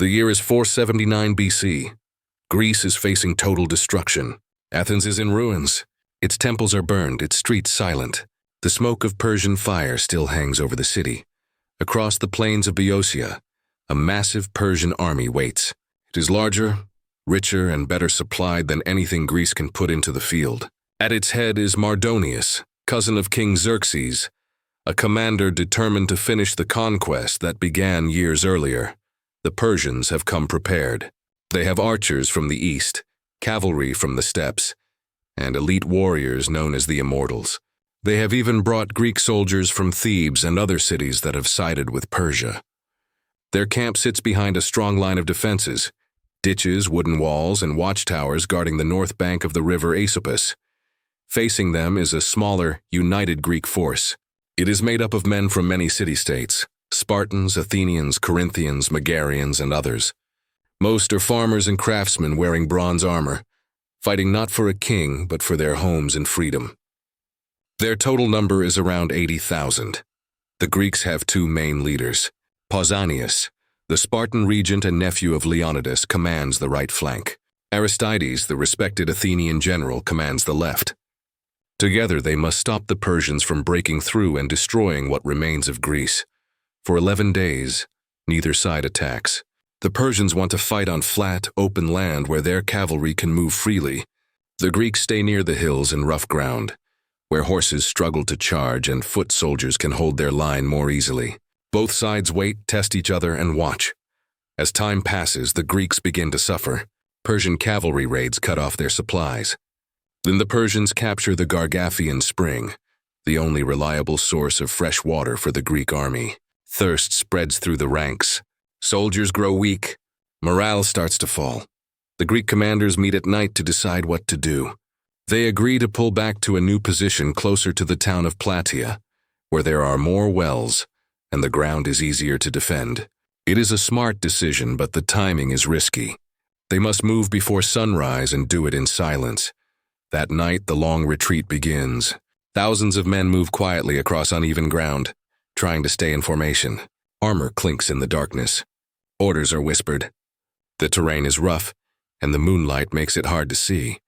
The year is 479 BC. Greece is facing total destruction. Athens is in ruins. Its temples are burned, its streets silent. The smoke of Persian fire still hangs over the city. Across the plains of Boeotia, a massive Persian army waits. It is larger, richer, and better supplied than anything Greece can put into the field. At its head is Mardonius, cousin of King Xerxes, a commander determined to finish the conquest that began years earlier. The Persians have come prepared. They have archers from the east, cavalry from the steppes, and elite warriors known as the Immortals. They have even brought Greek soldiers from Thebes and other cities that have sided with Persia. Their camp sits behind a strong line of defenses, ditches, wooden walls, and watchtowers guarding the north bank of the river Asopus. Facing them is a smaller, united Greek force. It is made up of men from many city-states: Spartans, Athenians, Corinthians, Megarians, and others. Most are farmers and craftsmen wearing bronze armor, fighting not for a king, but for their homes and freedom. Their total number is around 80,000. The Greeks have two main leaders. Pausanias, the Spartan regent and nephew of Leonidas, commands the right flank. Aristides, the respected Athenian general, commands the left. Together they must stop the Persians from breaking through and destroying what remains of Greece. For 11 days, neither side attacks. The Persians want to fight on flat, open land where their cavalry can move freely. The Greeks stay near the hills and rough ground, where horses struggle to charge and foot soldiers can hold their line more easily. Both sides wait, test each other, and watch. As time passes, the Greeks begin to suffer. Persian cavalry raids cut off their supplies. Then the Persians capture the Gargathian Spring, the only reliable source of fresh water for the Greek army. Thirst spreads through the ranks. Soldiers grow weak. Morale starts to fall. The Greek commanders meet at night to decide what to do. They agree to pull back to a new position closer to the town of Plataea, where there are more wells and the ground is easier to defend. It is a smart decision, but the timing is risky. They must move before sunrise and do it in silence. That night, the long retreat begins. Thousands of men move quietly across uneven ground, trying to stay in formation. Armor clinks in the darkness. Orders are whispered. The terrain is rough, and the moonlight makes it hard to see.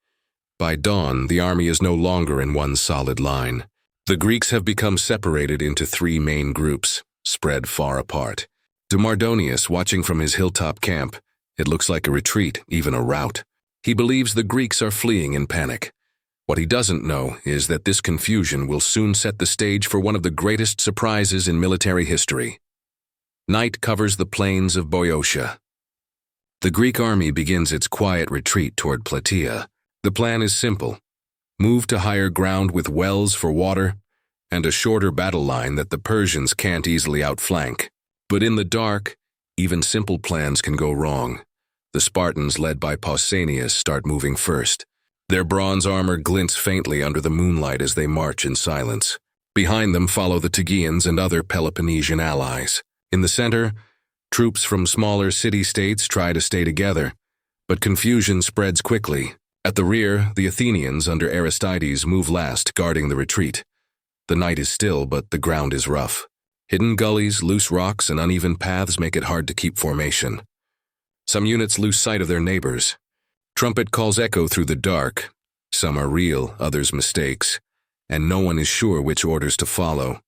By dawn, the army is no longer in one solid line. The Greeks have become separated into three main groups, spread far apart. To Mardonius, watching from his hilltop camp, it looks like a retreat, even a rout. He believes the Greeks are fleeing in panic. What he doesn't know is that this confusion will soon set the stage for one of the greatest surprises in military history. Night covers the plains of Boeotia. The Greek army begins its quiet retreat toward Plataea. The plan is simple: move to higher ground with wells for water and a shorter battle line that the Persians can't easily outflank. But in the dark, even simple plans can go wrong. The Spartans, led by Pausanias, start moving first. Their bronze armor glints faintly under the moonlight as they march in silence. Behind them follow the Tegeans and other Peloponnesian allies. In the center, troops from smaller city-states try to stay together, but confusion spreads quickly. At the rear, the Athenians under Aristides move last, guarding the retreat. The night is still, but the ground is rough. Hidden gullies, loose rocks, and uneven paths make it hard to keep formation. Some units lose sight of their neighbors. Trumpet calls echo through the dark. Some are real, others mistakes, and no one is sure which orders to follow.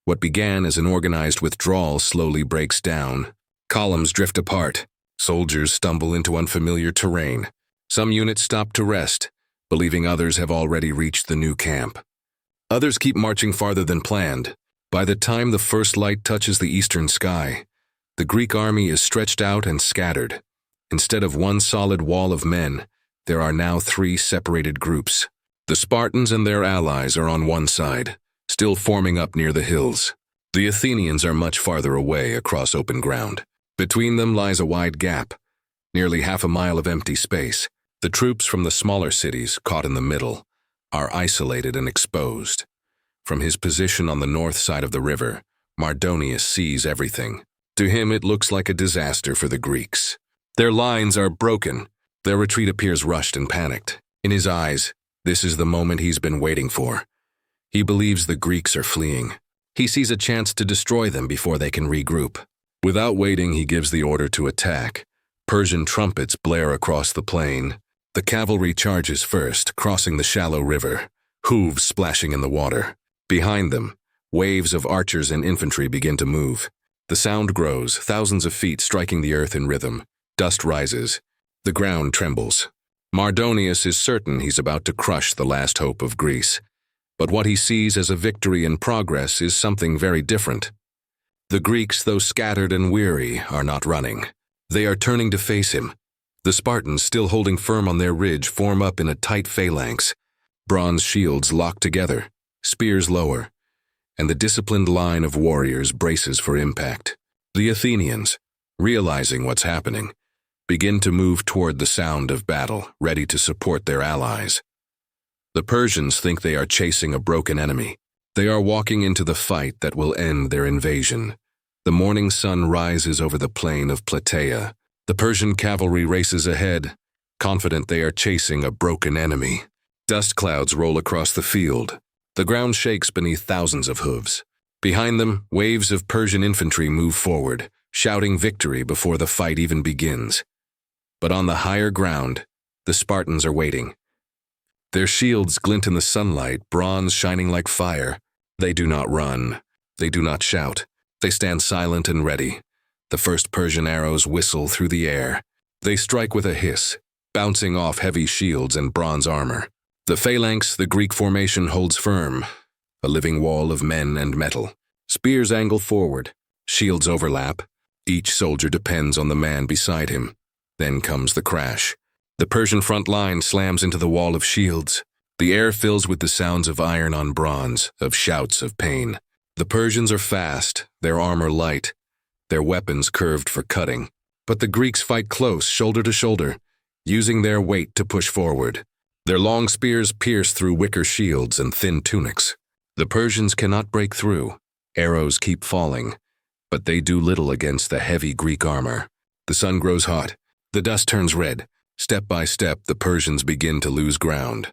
What began as an organized withdrawal slowly breaks down. Columns drift apart. Soldiers stumble into unfamiliar terrain. Some units stop to rest, believing others have already reached the new camp. Others keep marching farther than planned. By the time the first light touches the eastern sky, the Greek army is stretched out and scattered. Instead of one solid wall of men, there are now three separated groups. The Spartans and their allies are on one side, still forming up near the hills. The Athenians are much farther away across open ground. Between them lies a wide gap, nearly half a mile of empty space. The troops from the smaller cities, caught in the middle, are isolated and exposed. From his position on the north side of the river, Mardonius sees everything. To him, it looks like a disaster for the Greeks. Their lines are broken. Their retreat appears rushed and panicked. In his eyes, this is the moment he's been waiting for. He believes the Greeks are fleeing. He sees a chance to destroy them before they can regroup. Without waiting, he gives the order to attack. Persian trumpets blare across the plain. The cavalry charges first, crossing the shallow river, hooves splashing in the water. Behind them, waves of archers and infantry begin to move. The sound grows, thousands of feet striking the earth in rhythm. Dust rises. The ground trembles. Mardonius is certain he's about to crush the last hope of Greece. But what he sees as a victory in progress is something very different. The Greeks, though scattered and weary, are not running. They are turning to face him. The Spartans, still holding firm on their ridge, form up in a tight phalanx. Bronze shields lock together, spears lower, and the disciplined line of warriors braces for impact. The Athenians, realizing what's happening, begin to move toward the sound of battle, ready to support their allies. The Persians think they are chasing a broken enemy. They are walking into the fight that will end their invasion. The morning sun rises over the plain of Plataea. The Persian cavalry races ahead, confident they are chasing a broken enemy. Dust clouds roll across the field. The ground shakes beneath thousands of hooves. Behind them, waves of Persian infantry move forward, shouting victory before the fight even begins. But on the higher ground, the Spartans are waiting. Their shields glint in the sunlight, bronze shining like fire. They do not run. They do not shout. They stand silent and ready. The first Persian arrows whistle through the air. They strike with a hiss, bouncing off heavy shields and bronze armor. The phalanx, the Greek formation, holds firm, a living wall of men and metal. Spears angle forward, shields overlap. Each soldier depends on the man beside him. Then comes the crash. The Persian front line slams into the wall of shields. The air fills with the sounds of iron on bronze, of shouts of pain. The Persians are fast, their armor light, their weapons curved for cutting. But the Greeks fight close, shoulder to shoulder, using their weight to push forward. Their long spears pierce through wicker shields and thin tunics. The Persians cannot break through. Arrows keep falling, but they do little against the heavy Greek armor. The sun grows hot. The dust turns red. Step by step, the Persians begin to lose ground.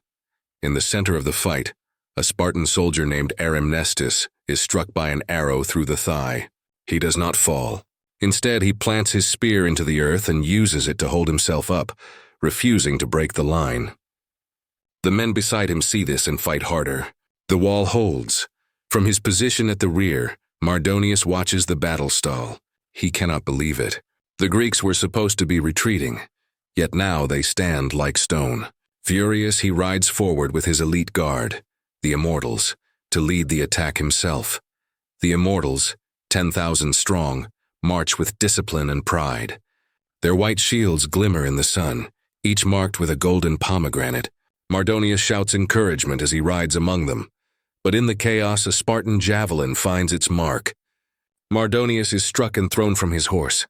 In the center of the fight, a Spartan soldier named Arimnestus is struck by an arrow through the thigh. He does not fall. Instead, he plants his spear into the earth and uses it to hold himself up, refusing to break the line. The men beside him see this and fight harder. The wall holds. From his position at the rear, Mardonius watches the battle stall. He cannot believe it. The Greeks were supposed to be retreating, yet now they stand like stone. Furious, he rides forward with his elite guard, the Immortals, to lead the attack himself. The Immortals, 10,000 strong, march with discipline and pride. Their white shields glimmer in the sun, each marked with a golden pomegranate. Mardonius shouts encouragement as he rides among them. But in the chaos, a Spartan javelin finds its mark. Mardonius is struck and thrown from his horse.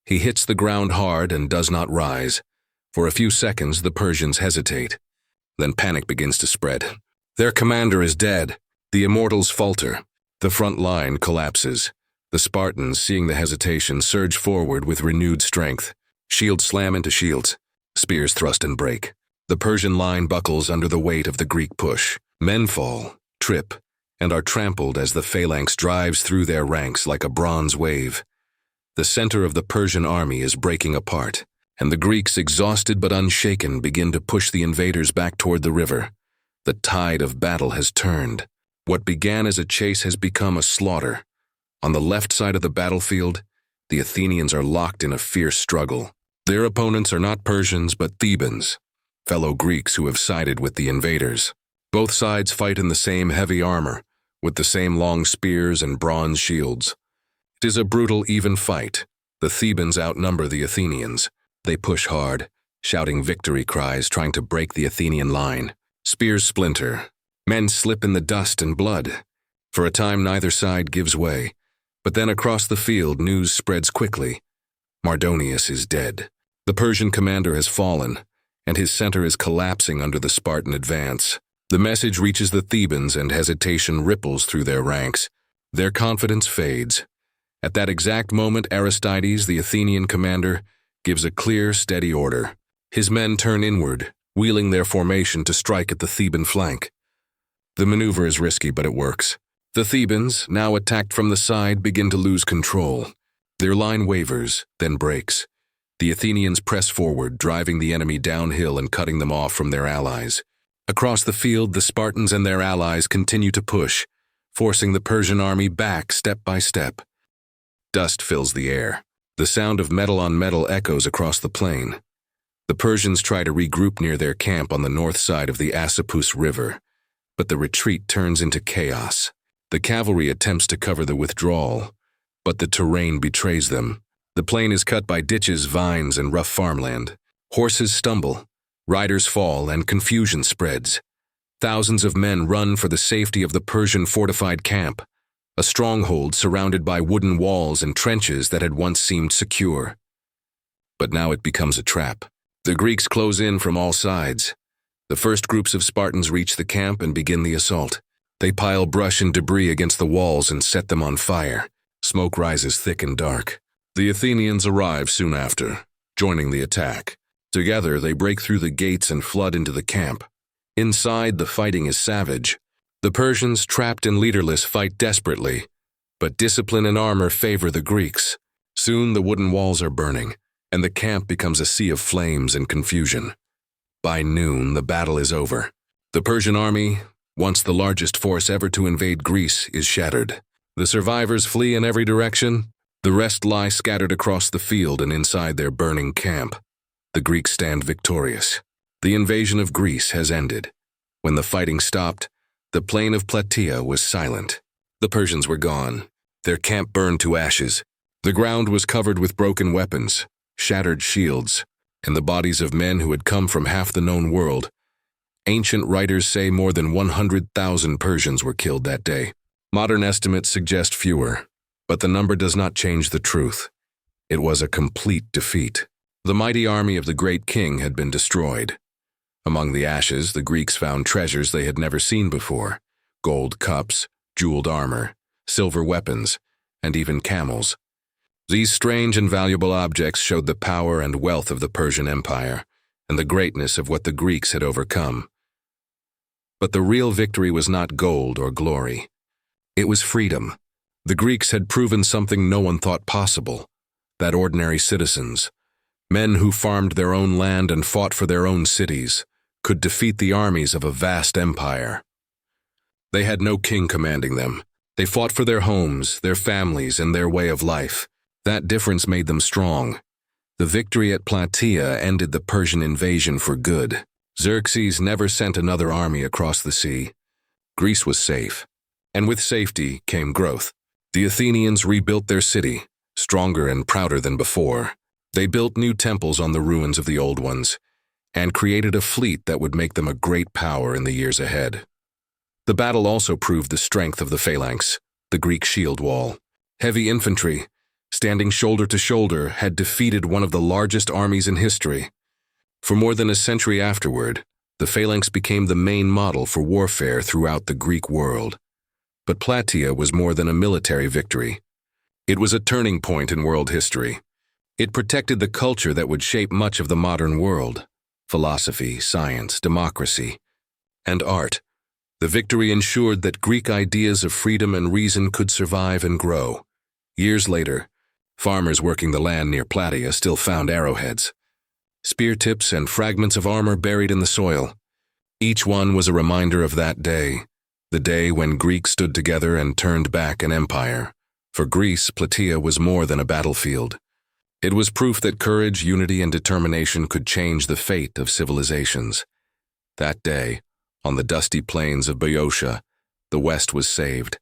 He hits the ground hard and does not rise. For a few seconds, the Persians hesitate. Then panic begins to spread. Their commander is dead. The Immortals falter. The front line collapses. The Spartans, seeing the hesitation, surge forward with renewed strength. Shields slam into shields. Spears thrust and break. The Persian line buckles under the weight of the Greek push. Men fall, trip, and are trampled as the phalanx drives through their ranks like a bronze wave. The center of the Persian army is breaking apart, and the Greeks, exhausted but unshaken, begin to push the invaders back toward the river. The tide of battle has turned. What began as a chase has become a slaughter. On the left side of the battlefield, the Athenians are locked in a fierce struggle. Their opponents are not Persians but Thebans, fellow Greeks who have sided with the invaders. Both sides fight in the same heavy armor, with the same long spears and bronze shields. It is a brutal, even fight. The Thebans outnumber the Athenians. They push hard, shouting victory cries, trying to break the Athenian line. Spears splinter. Men slip in the dust and blood. For a time, neither side gives way. But then across the field, news spreads quickly. Mardonius is dead. The Persian commander has fallen, and his center is collapsing under the Spartan advance. The message reaches the Thebans, and hesitation ripples through their ranks. Their confidence fades. At that exact moment, Aristides, the Athenian commander, gives a clear, steady order. His men turn inward, wheeling their formation to strike at the Theban flank. The maneuver is risky, but it works. The Thebans, now attacked from the side, begin to lose control. Their line wavers, then breaks. The Athenians press forward, driving the enemy downhill and cutting them off from their allies. Across the field, the Spartans and their allies continue to push, forcing the Persian army back step by step. Dust fills the air. The sound of metal on metal echoes across the plain. The Persians try to regroup near their camp on the north side of the Asopus River, but the retreat turns into chaos. The cavalry attempts to cover the withdrawal, but the terrain betrays them. The plain is cut by ditches, vines, and rough farmland. Horses stumble, riders fall, and confusion spreads. Thousands of men run for the safety of the Persian fortified camp, a stronghold surrounded by wooden walls and trenches that had once seemed secure. But now it becomes a trap. The Greeks close in from all sides. The first groups of Spartans reach the camp and begin the assault. They pile brush and debris against the walls and set them on fire. Smoke rises thick and dark. The Athenians arrive soon after, joining the attack. Together, they break through the gates and flood into the camp. Inside, the fighting is savage. The Persians, trapped and leaderless, fight desperately, but discipline and armor favor the Greeks. Soon, the wooden walls are burning, and the camp becomes a sea of flames and confusion. By noon, the battle is over. The Persian army, once the largest force ever to invade Greece, is shattered. The survivors flee in every direction. The rest lie scattered across the field and inside their burning camp. The Greeks stand victorious. The invasion of Greece has ended. When the fighting stopped, the plain of Plataea was silent. The Persians were gone. Their camp burned to ashes. The ground was covered with broken weapons, shattered shields, and the bodies of men who had come from half the known world. Ancient writers say more than 100,000 Persians were killed that day. Modern estimates suggest fewer, but the number does not change the truth. It was a complete defeat. The mighty army of the great king had been destroyed. Among the ashes, the Greeks found treasures they had never seen before: gold cups, jeweled armor, silver weapons, and even camels. These strange and valuable objects showed the power and wealth of the Persian Empire and the greatness of what the Greeks had overcome. But the real victory was not gold or glory. It was freedom. The Greeks had proven something no one thought possible: that ordinary citizens, men who farmed their own land and fought for their own cities, could defeat the armies of a vast empire. They had no king commanding them. They fought for their homes, their families, and their way of life. That difference made them strong. The victory at Plataea ended the Persian invasion for good. Xerxes never sent another army across the sea. Greece was safe, and with safety came growth. The Athenians rebuilt their city, stronger and prouder than before. They built new temples on the ruins of the old ones, and created a fleet that would make them a great power in the years ahead. The battle also proved the strength of the phalanx, the Greek shield wall. Heavy infantry, standing shoulder to shoulder, had defeated one of the largest armies in history. For more than a century afterward, the phalanx became the main model for warfare throughout the Greek world. But Plataea was more than a military victory. It was a turning point in world history. It protected the culture that would shape much of the modern world: philosophy, science, democracy, and art. The victory ensured that Greek ideas of freedom and reason could survive and grow. Years later, farmers working the land near Plataea still found arrowheads, spear tips, and fragments of armor buried in the soil. Each one was a reminder of that day, the day when Greeks stood together and turned back an empire. For Greece, Plataea was more than a battlefield. It was proof that courage, unity, and determination could change the fate of civilizations. That day, on the dusty plains of Boeotia, the West was saved.